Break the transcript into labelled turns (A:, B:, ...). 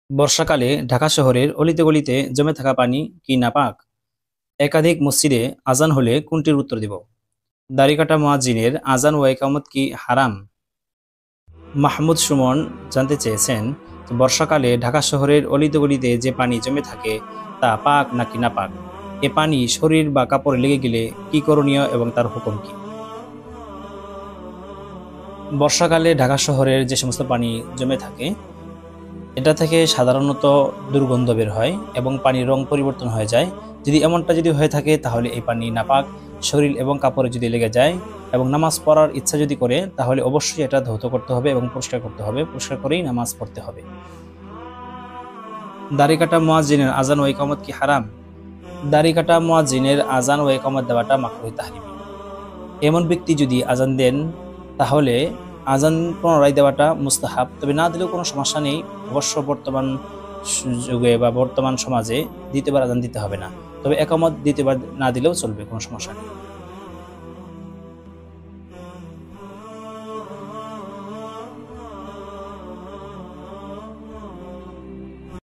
A: বর্ষাকালে ঢাকা শহরের অলিতে গলিতে জমে থাকা পানি কি নাপাক? একাধিক মসজিদে আজান হলে কোনটির উত্তর দিব? দাড়ি কাটা মুয়াজ্জিনের আজান ও ইকামত কি হারাম? মাহমুদ সুমন জানতে চেয়েছেন, বর্ষাকালে ঢাকা শহরের অলিতে গলিতে যে পানি জমে থাকে তা পাক নাকি নাপাক? এ পানি শরীর বা কাপড়ে লেগে গেলে কি করণীয় এবং তার হুকুম কি? বর্ষাকালে ঢাকা শহরের যে সমস্ত পানি জমে থাকে এটা থেকে সাধারণত দুর্গন্ধ বের হয় এবং পানির রং পরিবর্তন হয়ে যায়। যদি এমনটা হয়ে থাকে তাহলে এই পানি নাপাক। শরীর এবং কাপড়ে যদি লেগে যায় এবং নামাজ পড়ার ইচ্ছা যদি করে তাহলে অবশ্যই এটা ধৌত করতে হবে এবং পরিষ্কার করতে হবে। পরিষ্কার করেই নামাজ পড়তে হবে। দাড়ি কাটা মুয়াজ্জিনের আজান ও ইকামত কি হারাম? দাড়ি কাটা মুয়াজ্জিনের আজান ও ইকামত দেওয়াটা মাকরুহ তাহরিমি। এমন ব্যক্তি যদি আজান দেন তাহলে আজান পুনরায় দেওয়াটা মুস্তাহাব, তবে না দিলেও কোনো সমস্যা নেই। অবশ্য বর্তমান যুগে বা বর্তমান সমাজে দ্বিতীয়বার আজান দিতে হবে না, তবে একামত দ্বিতীয়বার না দিলেও চলবে, কোনো সমস্যা নেই।